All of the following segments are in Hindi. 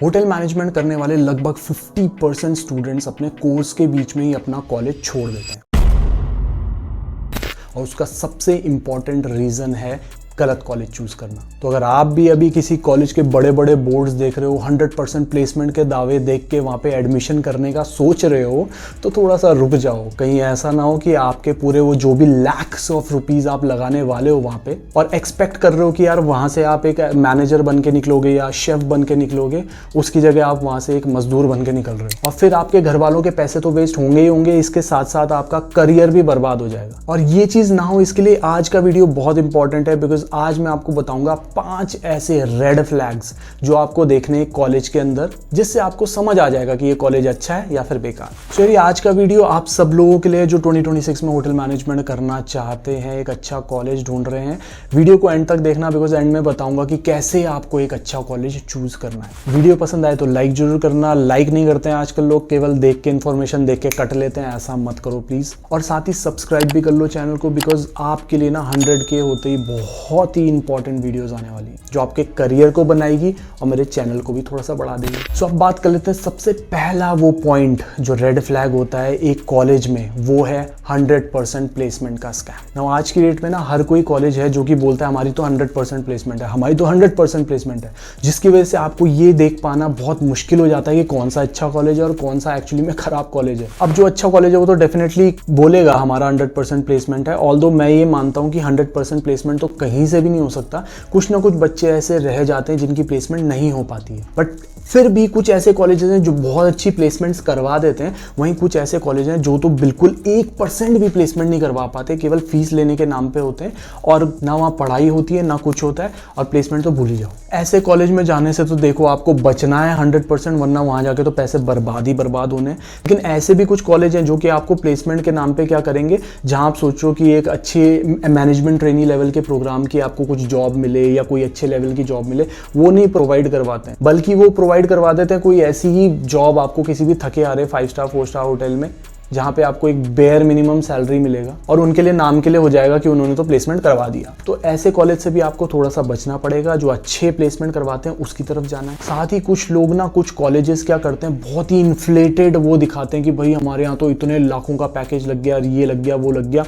होटल मैनेजमेंट करने वाले लगभग 50% स्टूडेंट्स अपने कोर्स के बीच में ही अपना कॉलेज छोड़ देते हैं और उसका सबसे इंपॉर्टेंट रीज़न है गलत कॉलेज चूज करना। तो अगर आप भी अभी किसी कॉलेज के बड़े बड़े बोर्ड्स देख रहे हो, 100% प्लेसमेंट के दावे देख के वहाँ पे एडमिशन करने का सोच रहे हो, तो थोड़ा सा रुक जाओ। कहीं ऐसा ना हो कि आपके पूरे वो जो भी लैक्स ऑफ रुपीज़ आप लगाने वाले हो वहाँ पे और एक्सपेक्ट कर रहे हो कि यार वहाँ से आप एक मैनेजर बन के निकलोगे या शेफ बन के निकलोगे, उसकी जगह आप वहाँ से एक मजदूर बन के निकल रहे हो और फिर आपके घर वालों के पैसे तो वेस्ट होंगे ही होंगे, इसके साथ साथ आपका करियर भी बर्बाद हो जाएगा। और ये चीज़ ना हो इसके लिए आज का वीडियो बहुत इंपॉर्टेंट है, बिकॉज आज मैं आपको बताऊंगा 5 ऐसे रेड फ्लैग्स जो आपको देखने हैं कॉलेज के अंदर, जिससे आपको समझ आ जाएगा कि ये कॉलेज अच्छा है या फिर बेकार। चलिए आज का वीडियो आप सब लोगों के लिए जो 2026 में होटल मैनेजमेंट करना चाहते हैं, एक अच्छा कॉलेज ढूंढ रहे हैं। वीडियो को एंड तक देखना, बिकॉज एंड में बताऊंगा कि कैसे आपको एक अच्छा कॉलेज चूज करना है। वीडियो पसंद आए तो लाइक जरूर करना। लाइक नहीं करते हैं आजकल लोग, केवल देख के इन्फॉर्मेशन देख के कट लेते हैं, ऐसा मत करो प्लीज। और साथ ही सब्सक्राइब भी कर लो चैनल को, बिकॉज आपके लिए ना 100K होते ही बहुत ही इंपॉर्टेंट वीडियोस आने वाली है जो आपके करियर को बनाएगी और मेरे चैनल को भी थोड़ा सा बढ़ा देगी। सो अब बात कर लेते हैं सबसे पहला वो पॉइंट जो रेड फ्लैग होता है एक कॉलेज में, वो है 100% प्लेसमेंट का स्कैम। नाउ आज की डेट में ना हर कोई कॉलेज है जो कि बोलता है हमारी तो 100% प्लेसमेंट है, हमारी तो 100% प्लेसमेंट है, जिसकी वजह से आपको ये देख पाना बहुत मुश्किल हो जाता है कि कौन सा अच्छा कॉलेज है और कौन सा एक्चुअली में खराब कॉलेज है। अब जो अच्छा कॉलेज है वो तो डेफिनेटली बोलेगा हमारा 100% प्लेसमेंट है, ऑल्दो मैं ये मानता हूँ कि 100% प्लेसमेंट तो कहीं से भी नहीं हो सकता। कुछ ना कुछ बच्चे ऐसे रह जाते हैं जिनकी प्लेसमेंट नहीं हो पाती है, बट फिर भी कुछ ऐसे कॉलेजेस हैं जो बहुत अच्छी प्लेसमेंट्स करवा देते हैं। वहीं कुछ ऐसे कॉलेज हैं जो तो बिल्कुल 1% भी प्लेसमेंट नहीं करवा पाते, केवल फीस लेने के नाम पे होते हैं और ना वहाँ पढ़ाई होती है ना कुछ होता है और प्लेसमेंट तो भूल ही जाओ। ऐसे कॉलेज में जाने से तो देखो आपको बचना है 100%, वरना वहाँ जाके तो पैसे बर्बाद ही बर्बाद होने हैं। लेकिन ऐसे भी कुछ कॉलेज हैं जो कि आपको प्लेसमेंट के नाम पे क्या करेंगे, जहाँ आप सोचो कि एक अच्छे मैनेजमेंट ट्रेनी लेवल के प्रोग्राम की आपको कुछ जॉब मिले या कोई अच्छे लेवल की जॉब मिले, वो नहीं प्रोवाइड करवाते हैं, बल्कि वो प्रोवाइड करवा देते हैं कोई ऐसी ही जॉब आपको किसी भी थके हारे 5 स्टार 4 स्टार होटल में, जहां पे आपको एक बेयर मिनिमम सैलरी मिलेगा और उनके लिए नाम के लिए हो जाएगा कि उन्होंने तो प्लेसमेंट करवा दिया। तो ऐसे कॉलेज से भी आपको थोड़ा सा बचना पड़ेगा। जो अच्छे प्लेसमेंट करवाते हैं उसकी तरफ जाना है। साथ ही कुछ लोग ना, कुछ कॉलेजेस क्या करते हैं, बहुत ही इन्फ्लेटेड वो दिखाते हैं कि भाई हमारे यहाँ तो इतने लाखों का पैकेज लग गया, ये लग गया, वो लग गया।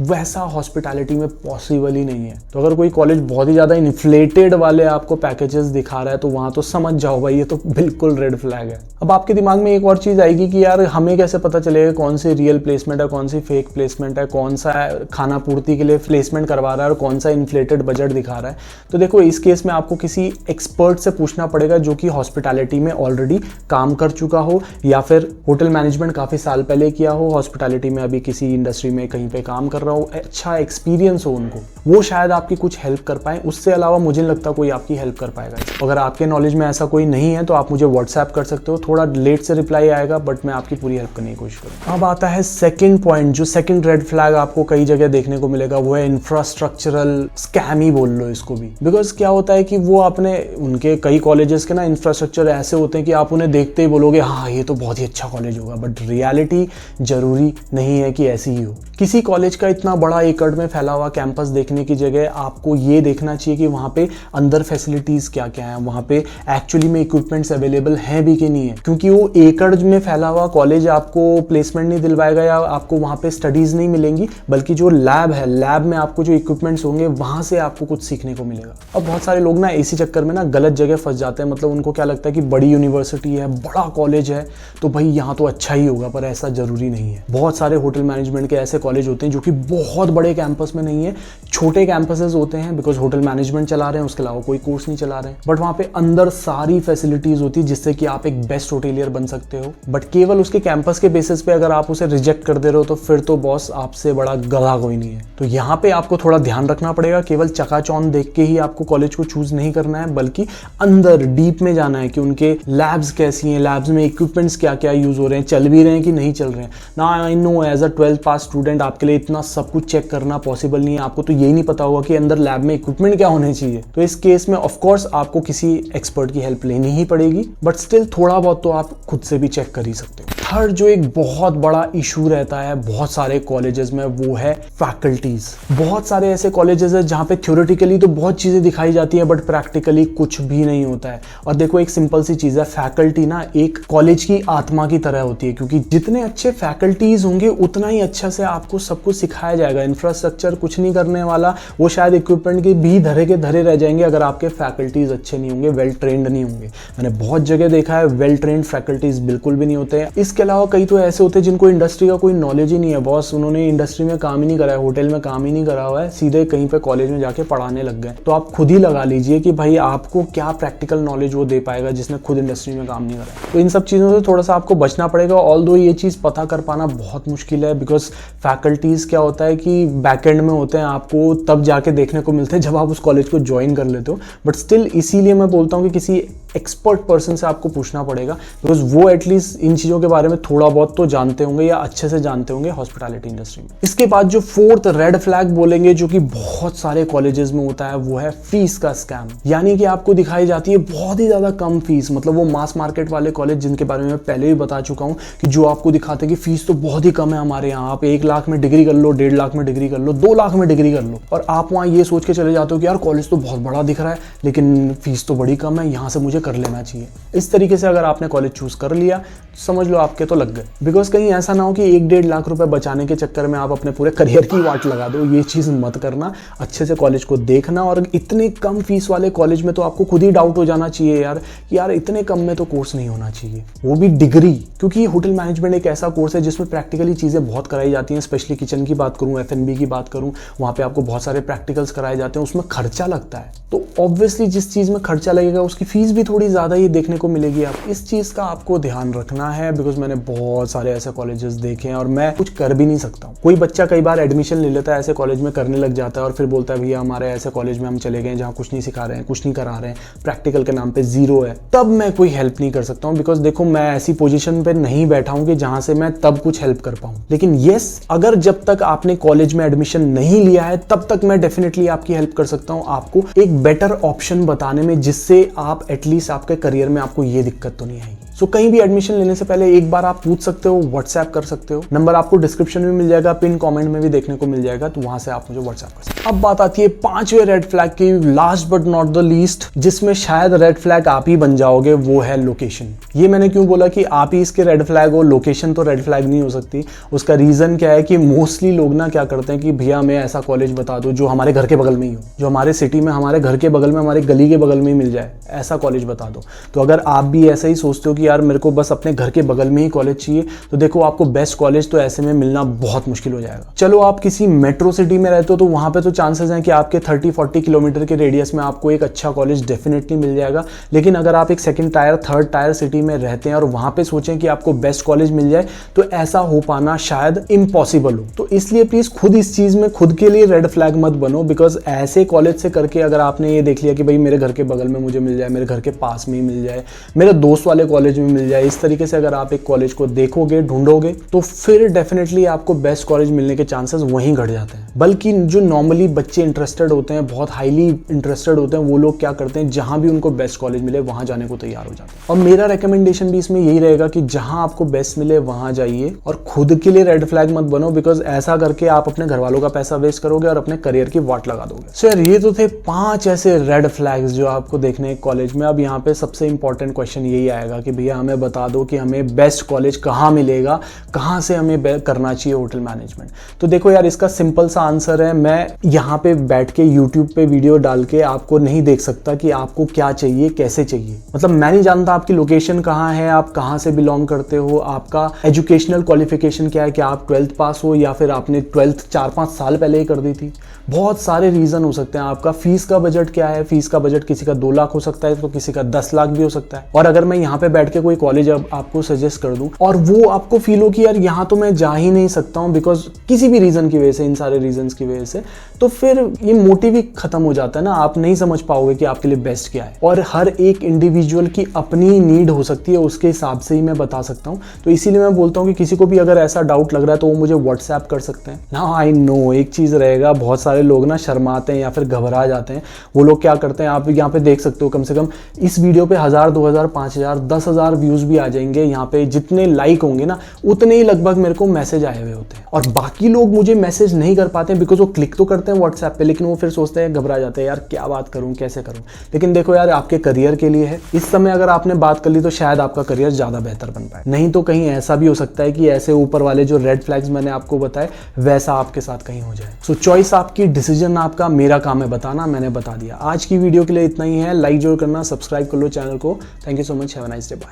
वैसा हॉस्पिटैलिटी में पॉसिबल ही नहीं है। तो अगर कोई कॉलेज बहुत ही ज़्यादा इन्फ्लेटेड वाले आपको पैकेजेस दिखा रहा है तो वहाँ तो समझ जाओ भाई ये तो बिल्कुल रेड फ्लैग है। अब आपके दिमाग में एक और चीज़ आएगी कि यार हमें कैसे पता चलेगा कौन सी रियल प्लेसमेंट है, कौन सी फेक प्लेसमेंट है, कौन सा खाना पूर्ति के लिए प्लेसमेंट करवा रहा है और कौन सा इन्फ्लेटेड बजट दिखा रहा है। तो देखो इस केस में आपको किसी एक्सपर्ट से पूछना पड़ेगा जो कि हॉस्पिटैलिटी में ऑलरेडी काम कर चुका हो या फिर होटल मैनेजमेंट काफ़ी साल पहले किया हो, हॉस्पिटैलिटी में अभी किसी इंडस्ट्री में कहीं पे काम कर रहा हो, अच्छा एक्सपीरियंस हो उनको, वो शायद आपकी कुछ हेल्प कर पाए। उससे अलावा मुझे नहीं लगता कोई आपकी हेल्प कर पाएगा। अगर आपके नॉलेज में ऐसा कोई नहीं है तो आप मुझे व्हाट्सएप कर सकते हो, थोड़ा लेट से रिप्लाई आएगा बट मैं आपकी पूरी हेल्प करने की कोशिश करूँगा। अब आता है सेकंड पॉइंट, जो सेकंड रेड फ्लैग आपको कई जगह देखने को मिलेगा, वो है इंफ्रास्ट्रक्चरल स्कैम ही बोल लो इसको भी। बिकॉज क्या होता है कि वो अपने उनके कई कॉलेजेस के ना इंफ्रास्ट्रक्चर ऐसे होते हैं कि आप उन्हें देखते ही बोलोगे हाँ ये तो बहुत ही अच्छा कॉलेज होगा, बट रियलिटी जरूरी नहीं है कि ऐसी ही हो। किसी कॉलेज का इतना बड़ा एकड़ में फैला हुआ कैंपस देखने की जगह आपको ये देखना चाहिए कि वहाँ पे अंदर फैसिलिटीज क्या क्या है, वहाँ पे एक्चुअली में इक्विपमेंट्स अवेलेबल हैं भी कि नहीं है। क्योंकि वो एकड़ में फैला हुआ कॉलेज आपको प्लेसमेंट नहीं दिलवाएगा या आपको वहाँ पे स्टडीज नहीं मिलेंगी, बल्कि जो लैब है, लैब में आपको जो इक्विपमेंट्स होंगे वहाँ से आपको कुछ सीखने को मिलेगा। और बहुत सारे लोग ना इसी चक्कर में ना गलत जगह फंस जाते हैं। मतलब उनको क्या लगता है कि बड़ी यूनिवर्सिटी है, बड़ा कॉलेज है तो भाई यहाँ तो अच्छा ही होगा, पर ऐसा जरूरी नहीं है। बहुत सारे होटल मैनेजमेंट के ऐसे कॉलेज होते हैं जो कि बहुत बड़े कैंपस में नहीं है, छोटे कैंपसेस होते हैं, बिकॉज होटल मैनेजमेंट चला रहे हैं, उसके अलावा कोई कोर्स नहीं चला रहे हैं, बट वहाँ पे अंदर सारी फैसिलिटीज होती है जिससे कि आप एक बेस्ट होटेलियर बन सकते हो। बट केवल उसके कैंपस के बेसिस पे अगर आप उसे रिजेक्ट कर दे रहे हो तो फिर तो बॉस आपसे बड़ा गधा कोई नहीं है। तो यहाँ पे आपको थोड़ा ध्यान रखना पड़ेगा। केवल चकाचौंध देख के ही आपको कॉलेज को चूज नहीं करना है, बल्कि अंदर डीप में जाना है कि उनके लैब्स कैसी हैं, लैब्स में इक्विपमेंट्स क्या क्या यूज हो रहे हैं, चल भी रहे हैं कि नहीं चल रहे हैं ना। I know as a 12th pass student आपके लिए इतना सब कुछ चेक करना पॉसिबल नहीं है। आपको तो यही नहीं पता होगा कि अंदर लैब में इक्विपमेंट क्या होने चाहिए। तो इस केस में ऑफ कोर्स आपको किसी एक्सपर्ट की हेल्प लेनी ही पड़ेगी, बट स्टिल थोड़ा बहुत तो आप खुद से भी चेक कर ही सकते हो। थर्ड जो एक बहुत बड़ा इशू रहता है बहुत सारे कॉलेजेस में, वो है फैकल्टीज। बहुत सारे ऐसे कॉलेजेस हैं जहाँ पे थ्योरेटिकली तो बहुत चीजें दिखाई जाती है बट प्रैक्टिकली कुछ भी नहीं होता है। और देखो एक सिंपल सी चीज है, फैकल्टी ना एक कॉलेज की आत्मा की तरह होती है, क्योंकि जितने अच्छे फैकल्टीज होंगे उतना ही अच्छा से आपको सब कुछ सिखाया जाएगा। इंफ्रास्ट्रक्चर कुछ नहीं करने वाला, वो शायद इक्विपमेंट के भी धरे के धरे रह जाएंगे अगर आपके फैकल्टीज अच्छे नहीं होंगे, वेल ट्रेंड नहीं होंगे। मैंने बहुत जगह देखा है वेल ट्रेंड फैकल्टीज बिल्कुल भी नहीं होते हैं। इसके अलावा कई तो ऐसे होते हैं जिनको इंडस्ट्री का कोई नॉलेज ही नहीं है, बॉस उन्होंने इंडस्ट्री में काम ही नहीं करा है, होटल में काम ही नहीं करा हुआ है, सीधे कहीं पे कॉलेज में जाके पढ़ाने लग गए। तो आप खुद ही लगा लीजिए कि भाई आपको क्या प्रैक्टिकल नॉलेज वो दे पाएगा जिसने खुद इंडस्ट्री में काम नहीं करा है। तो इन सब चीज़ों से थोड़ा सा आपको बचना पड़ेगा। ऑल्दो ये चीज़ पता कर पाना बहुत मुश्किल है, बिकॉज फैकल्टीज़ क्या होता है कि बैकएंड में होते हैं, आपको तब जाके देखने को मिलते हैं जब आप उस कॉलेज को ज्वाइन कर लेते हो। बट स्टिल इसीलिए मैं बोलता हूँ कि किसी एक्सपर्ट पर्सन से आपको पूछना पड़ेगा, बिकॉज वो एटलीस्ट इन चीज़ों के बारे में थोड़ा बहुत तो जानते होंगे या अच्छे से जानते होंगे हॉस्पिटैलिटी इंडस्ट्री में। इसके बाद जो फोर्थ रेड फ्लैग बोलेंगे जो कि बहुत सारे कॉलेजेस में होता है, वो है फीस का स्कैम। यानी कि आपको दिखाई जाती है बहुत ही ज़्यादा कम फीस, मतलब वो मास मार्केट वाले कॉलेज जिनके बारे में मैं पहले भी बता चुका हूँ कि जो आपको दिखाते हैं कि फीस तो बहुत ही कम है हमारे यहाँ, आप 1 लाख में डिग्री कर लो, 1.5 लाख में डिग्री कर लो, 2 लाख में डिग्री कर लो, और आप वहाँ ये सोच के चले जाते हो कि यार कॉलेज तो बहुत बड़ा दिख रहा है लेकिन फीस तो बड़ी कम है, यहाँ से मुझे कर लेना चाहिए। इस तरीके से अगर आपने कॉलेज चूज कर लिया समझ लो आपके तो लग गए। बिकॉज कहीं ऐसा ना हो कि 1-1.5 लाख रुपए बचाने के चक्कर में आप अपने पूरे करियर की वाट लगा दो, ये चीज़ मत करना। अच्छे से कॉलेज को देखना, और इतने कम फीस वाले कॉलेज में तो आपको खुद ही डाउट हो जाना चाहिए यार कि यार इतने कम में तो कोर्स नहीं होना चाहिए, वो भी डिग्री। क्योंकि होटल मैनेजमेंट एक ऐसा कोर्स है जिसमें प्रैक्टिकली चीज़ें बहुत कराई जाती हैं, स्पेशली किचन की बात करूँ, F&B की बात करूँ, वहाँ पे आपको बहुत सारे प्रैक्टिकल्स कराए जाते हैं, उसमें खर्चा लगता है। तो ऑब्वियसली जिस चीज़ में खर्चा लगेगा उसकी फीस भी थोड़ी ज़्यादा ही देखने को मिलेगी। आप इस चीज़ का आपको ध्यान रखना है, बिकॉज मैंने बहुत सारे ऐसे कॉलेजेस देखे हैं और मैं कुछ कर भी नहीं सकता हूँ। कोई बच्चा कई बार एडमिशन ले लेता है ऐसे कॉलेज में, करने लग जाता है और फिर बोलता है भैया हमारे ऐसे कॉलेज में हम चले गए जहाँ कुछ नहीं सिखा रहे हैं, कुछ नहीं करा रहे हैं, प्रैक्टिकल के नाम पे 0 है। तब मैं कोई हेल्प नहीं कर सकता हूँ, बिकॉज देखो मैं ऐसी पोजीशन पे नहीं बैठा हूँ कि जहाँ से मैं तब कुछ हेल्प कर पाऊँ। लेकिन येस, अगर जब तक आपने कॉलेज में एडमिशन नहीं लिया है तब तक मैं डेफिनेटली आपकी हेल्प कर सकता हूँ, आपको एक बेटर ऑप्शन बताने में, जिससे आप एटलीस्ट आपके करियर में आपको ये दिक्कत तो नहीं आएगी। सो कहीं भी एडमिशन लेने से पहले एक बार आप पूछ सकते हो, व्हाट्सएप कर सकते हो, नंबर आपको डिस्क्रिप्शन में मिल जाएगा, पिन कमेंट में भी देखने को मिल जाएगा, तो वहां से आप मुझे व्हाट्सएप कर सकते हो। अब बात आती है 5वें रेड फ्लैग की, last but not the least, जिसमें शायद रेड फ्लैग आप ही बन जाओगे, वो है लोकेशन। ये मैंने क्यों बोला कि आप ही इसके रेड फ्लैग हो, लोकेशन तो रेड फ्लैग नहीं हो सकती। उसका रीजन क्या है कि मोस्टली लोग ना क्या करते हैं कि भैया हमें ऐसा कॉलेज बता दो जो हमारे घर के बगल में ही हो, जो हमारे सिटी में, हमारे घर के बगल में, हमारे गली के बगल में ही मिल जाए, ऐसा कॉलेज बता दो। तो अगर आप भी ऐसा ही सोचते हो कि यार मेरे को बस अपने घर के बगल में ही कॉलेज चाहिए, तो देखो आपको बेस्ट कॉलेज तो ऐसे में मिलना बहुत मुश्किल हो जाएगा। चलो आप किसी मेट्रो सिटी में रहते हो तो वहां पे तो चांसेस हैं कि आपके 30-40 किलोमीटर के रेडियस में आपको एक अच्छा कॉलेज डेफिनेटली मिल जाएगा। लेकिन अगर आप एक 2nd tyre 3rd tyre city में रहते हैं और वहां पे सोचें कि आपको बेस्ट कॉलेज मिल जाए, तो ऐसा हो पाना शायद इम्पॉसिबल हो। तो इसलिए प्लीज खुद इस चीज में खुद के लिए रेड फ्लैग मत बनो, बिकॉज ऐसे कॉलेज से करके अगर आपने ये देख लिया कि भाई मेरे घर के बगल में मुझे मिल जाए, मेरे घर के पास में ही मिल जाए, मेरे दोस्त वाले कॉलेज में मिल जाए, इस तरीके से अगर आप एक कॉलेज को देखोगे, ढूंढोगे, तो फिर डेफिनेटली आपको बेस्ट कॉलेज मिलने के चांसेस वहीं घट जाते हैं। बल्कि जो नॉर्मली बच्चे इंटरेस्टेड होते हैं, बहुत हाईली इंटरेस्टेड होते हैं, वो लोग क्या करते हैं, जहां भी उनको बेस्ट कॉलेज मिले वहां जाने को तैयार हो जाते हैं। और मेरा रिकमेंडेशन भी इसमें यही रहेगा कि जहां आपको बेस्ट मिले वहां जाइए, और खुद के लिए रेड फ्लैग मत बनो, बिकॉज ऐसा करके आप अपने घर वालों का पैसा वेस्ट करोगे और अपने करियर की वाट लगा दोगे। सो यार ये तो थे 5 ऐसे रेड फ्लैग्स जो आपको देखने कॉलेज में। अब यहाँ पे सबसे इंपॉर्टेंट क्वेश्चन यही आएगा कि भैया हमें बता दो कि हमें बेस्ट कॉलेज कहाँ मिलेगा, कहाँ से हमें करना चाहिए होटल मैनेजमेंट। तो देखो यार इसका सिंपल सा आंसर है, मैं यहाँ पे बैठ के यूट्यूब पे वीडियो डाल के आपको नहीं देख सकता कि आपको क्या चाहिए, कैसे चाहिए। मतलब मैं नहीं जानता आपकी लोकेशन कहाँ है, आप कहाँ से बिलोंग करते हो, आपका एजुकेशनल क्वालिफिकेशन क्या है, क्या आप 12th पास हो या फिर आपने 12th 4-5 साल पहले ही कर दी थी। बहुत सारे रीजन हो सकते हैं। आपका फीस का बजट क्या है, फीस का बजट किसी का 2 लाख हो सकता है तो किसी का 10 लाख भी हो सकता है। और अगर मैं यहाँ पे बैठ के कोई कॉलेज अब आपको सजेस्ट कर दूं और वो आपको फील हो कि यार यहाँ तो मैं जा ही नहीं सकता हूँ बिकॉज किसी भी रीजन की वजह से, इन सारे रीजंस की वजह से, तो फिर ये मोटिव ही खत्म हो जाता है ना। आप नहीं समझ पाओगे कि आपके लिए बेस्ट क्या है। और हर एक इंडिविजुअल की अपनी नीड हो सकती है, उसके हिसाब से ही मैं बता सकता हूँ। तो इसीलिए मैं बोलता हूँ कि किसी को भी अगर ऐसा डाउट लग रहा है तो वो मुझे व्हाट्सएप कर सकते हैं ना। आई नो एक चीज रहेगा, बहुत सारे लोग ना शर्माते हैं या फिर घबरा जाते हैं। वो लोग क्या करते हैं, आप यहाँ पे देख सकते हो, कम से कम इस वीडियो पे 1000, 2000, 5000, 10,000 1000 व्यूज भी आ जाएंगे, यहाँ पे जितने लाइक होंगे ना उतने ही लगभग मेरे को मैसेज आए हुए होते हैं। और बाकी लोग मुझे मैसेज नहीं कर पाते हैं बिकॉज वो क्लिक तो करते हैं व्हाट्सएप पे, लेकिन वो फिर सोचते हैं, घबरा जाते हैं, यार क्या बात करूं, कैसे करूं। लेकिन देखो यार, आपके करियर के लिए है। इस समय अगर आपने बात कर ली तो शायद आपका करियर ज्यादा बेहतर बन पाए, नहीं तो कहीं ऐसा भी हो सकता है कि ऐसे ऊपर वाले जो रेड फ्लैग्स मैंने आपको बताए वैसा आपके साथ कहीं हो जाए। सो चॉइस आपकी, डिसीजन आपका, मेरा काम है बताना, मैंने बता दिया। आज की वीडियो के लिए इतना ही है। लाइक जरूर करना, सब्सक्राइब कर लो चैनल को। Thank you so much, have a nice day, bye.